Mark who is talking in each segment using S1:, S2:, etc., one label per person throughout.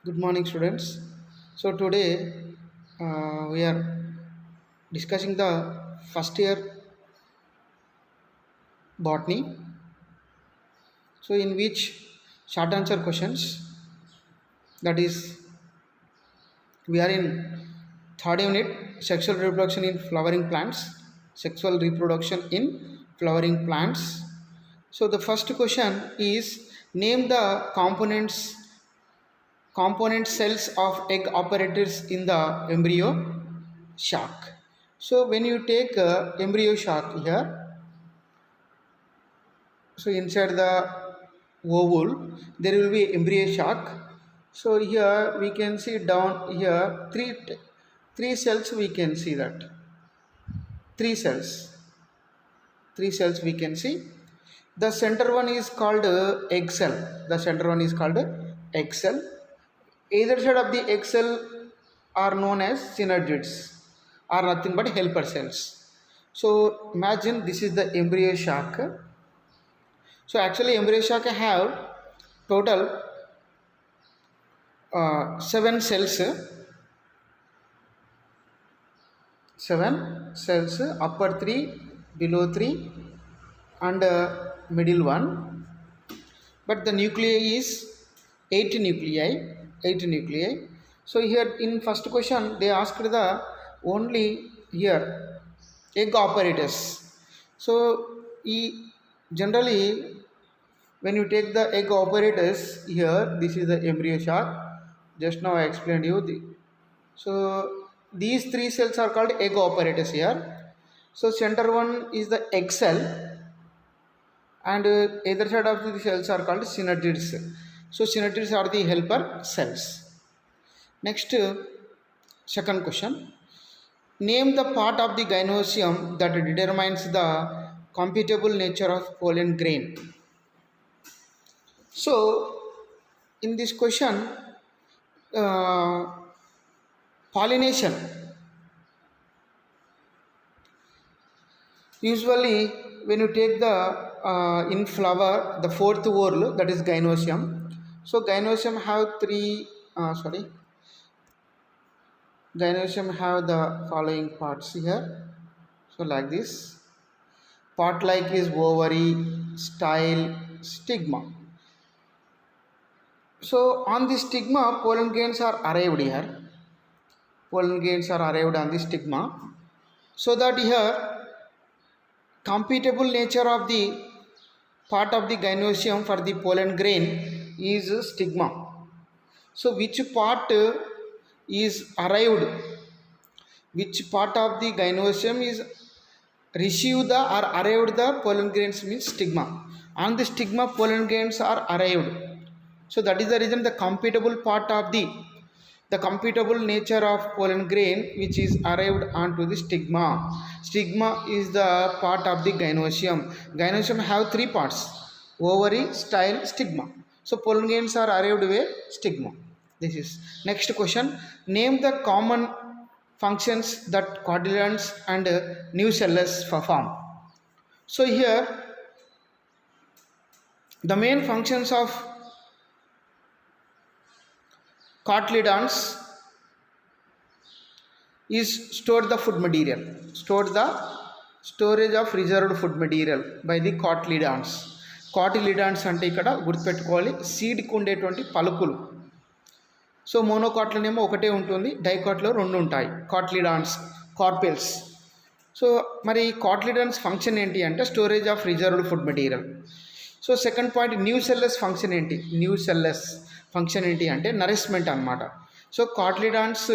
S1: Good morning, students. So today we are discussing the first year botany. So in which short answer questions, that is, we are in third unit, sexual reproduction in flowering plants. Sexual reproduction in flowering plants. So the first question is, name the component cells of egg apparatus in the embryo sac. So when you take embryo sac here, so inside the ovule there will be embryo sac. So here we can see down here three cells. We can see that three cells we can see. The center one is called egg cell. The center one is called egg cell. Either side of the egg cell are known as synergids, are nothing but helper cells. So imagine this is the embryo sac. So actually embryo sac have total 7 cells, 7 cells, upper 3, below 3 and middle 1. But the nuclei is 8 nuclei, 8 nuclei. So here in first question they asked the only here egg apparatus. So generally when you take the egg apparatus here, this is the embryo sac. Just now I explained you so these 3 cells are called egg apparatus here. So center one is the egg cell and either side of the cells are called synergids. So synergids are the helper cells. Next, second question, name the part of the gynosium that determines the computable nature of pollen grain. So in this question, pollination, usually when you take the in flower the fourth whorl, that is gynosium. So gynosium have gynosium have the following parts here. So like this, part like is ovary, style, stigma. So on the stigma pollen grains are arrived here. Pollen grains are arrived on the stigma. So that here computable nature of the part of the gynosium for the pollen grain is stigma. So which part is arrived, which part of the gynosium is received the or arrived the pollen grains means stigma. On the stigma pollen grains are arrived. So that is the reason the computable part of the computable nature of pollen grain which is arrived onto the stigma. Stigma is the part of the gynosium. Gynosium have 3 parts: ovary, style, stigma. So pollen grains are arrived with stigma. This is next question, name the common functions that cotyledons and nucellus perform. So here the main functions of cotyledons is store the food material, storage of reserved food material by the cotyledons. cotyledons అంటే ఇక్కడ గుర్తుపెట్టుకోవాలి సీడ్కి ఉండేటువంటి పలుకులు. So మోనోకాట్లోనేమో ఏమో ఒకటే ఉంటుంది, డైకాట్లో 2 ఉంటాయి, కాట్లిడాన్స్, carpels. So మరి కాట్లిడాన్స్ ఫంక్షన్ ఏంటి అంటే storage of reserved food material. So second point nucellus function ఏంటి, న్యూసెల్లస్ ఫంక్షన్ ఏంటి అంటే నరిష్మెంట్ అనమాట. So cotyledons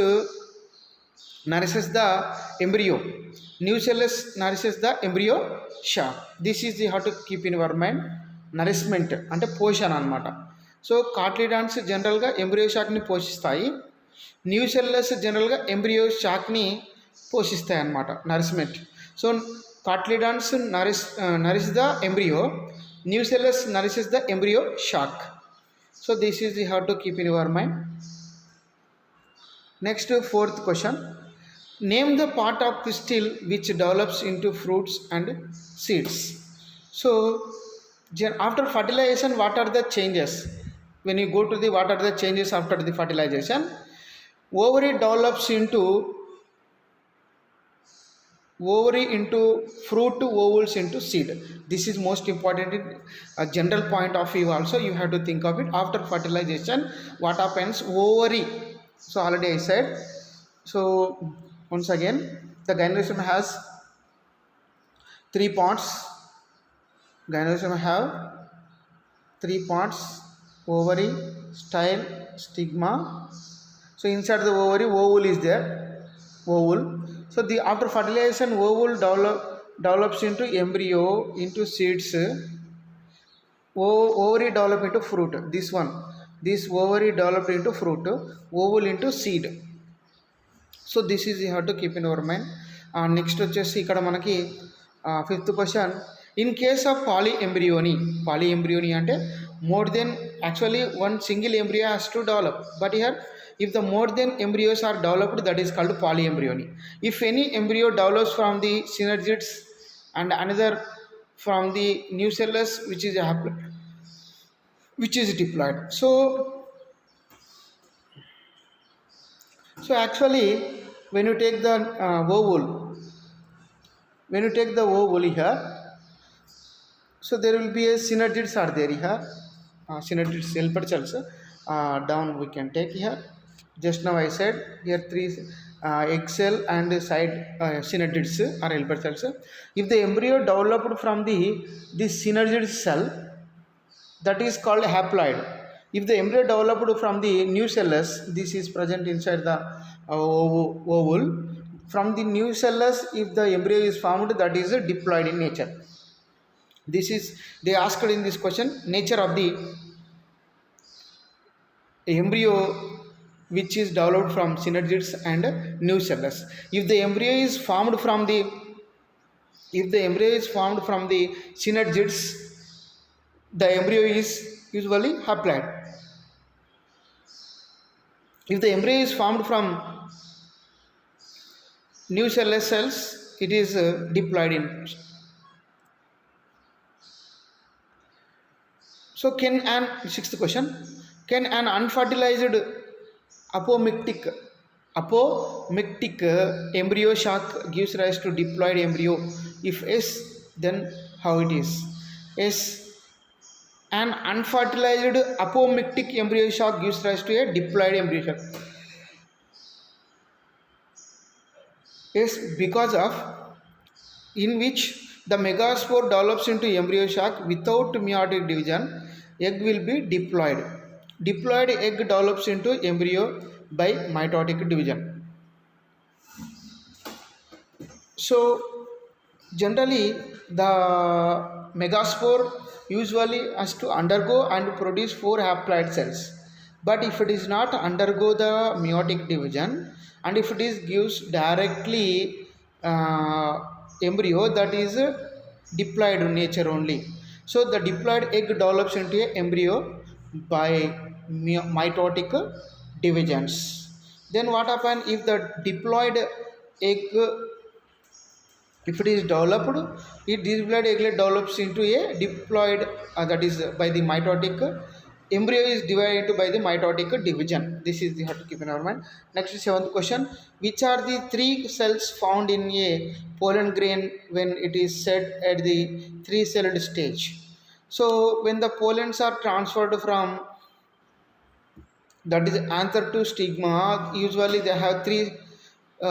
S1: nourishes the embryo, nucellus nourishes the embryo sac. This is the how to keep in your mind, nourishment అంటే పోషణ అనమాట. So కాట్లిడాన్స్ జనరల్గా embryo షాక్ని పోషిస్తాయి, న్యూసెల్లస్ జనరల్గా ఎంబ్రియో షాక్ని పోషిస్తాయి అన్నమాట, nourishment. So cotyledons nourish the embryo, nucellus nourishes the embryo sac. So this is the how to keep in your mind. Next, fourth question, name the part of pistil which develops into fruits and seeds. So after fertilization what are the changes? when you go to the what are the changes after the fertilization? Ovary develops into fruit, ovules into seed. This is most important in a general point of view also. You have to think of it. After fertilization, what happens? Ovary. So already I said. So once again, the gynoecium has 3 parts. Gynoecium have 3 parts: ovary, style, stigma. So inside the ovary, ovule is there. Ovule. So the after fertilization, ovule develops into embryo, into seeds. Ovary develop into fruit. This ovary developed into fruit. Ovule into seed. So this is you have to keep in our mind. Next వచ్చేసి ఇక్కడ మనకి fifth question, in case of polyembryony అంటే more than actually one single embryo has to develop, but here if the more than embryos are developed, that is called polyembryony. If any embryo develops from the synergids and another from the nucellus which is diploid. So actually when you take the ovule here, so there will be a synergids are there here. Synergids cell per cells down we can take here. Just now I said here 3 egg cell and side synergids are helper cells. If the embryo developed from this synergid cell, that is called haploid. If the embryo developed from the nucellus, this is present inside the ovule. From the nucellus, if the embryo is formed, that is a diploid in nature. This is they asked in this question, nature of the embryo which is developed from synergids and nucellus. If the embryo is formed from the synergids, the embryo is usually haploid. If the embryo is formed from nucellus cells, it is diploid in. So sixth question, can an unfertilized apomictic embryo shock gives rise to diploid embryo? If yes, then how it is? Yes, an unfertilized apomictic embryo shock gives rise to a diploid embryo shock. Yes, because of in which the megaspore develops into embryo shock without meiotic division, egg will be diploid. Diploid egg develops into embryo by mitotic division. So generally the megaspore usually has to undergo and produce 4 haploid cells, but if it is not undergo the meiotic division and if it is gives directly embryo, that is diploid nature only. So the diploid egg develops into a embryo by mitotic divisions. Then what happens if the diploid egg, if it is developed, diploid egg develops into a diploid, that is by the mitotic embryo is divided into by the mitotic division. This is you have to keep in our mind. Next is 7th question, which are the 3 cells found in a pollen grain when it is set at the 3-celled stage? So when the pollens are transferred from, that is anther to stigma, usually they have 3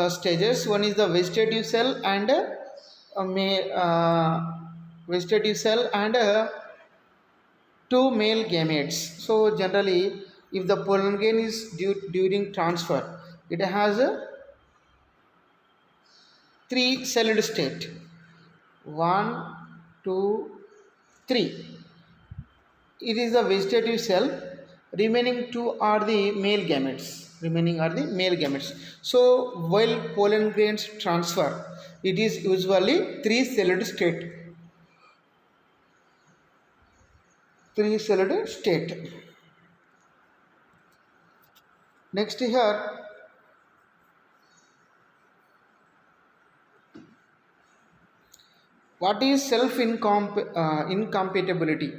S1: stages. One is the vegetative cell and vegetative cell and 2 male gametes. So generally if the pollen grain is during transfer, it has a 3-celled state. 1, 2, 3. It is the vegetative cell. Remaining 2 are the male gametes. So while pollen grains transfer, it is usually 3-celled state. Next here, what is self incompatibility?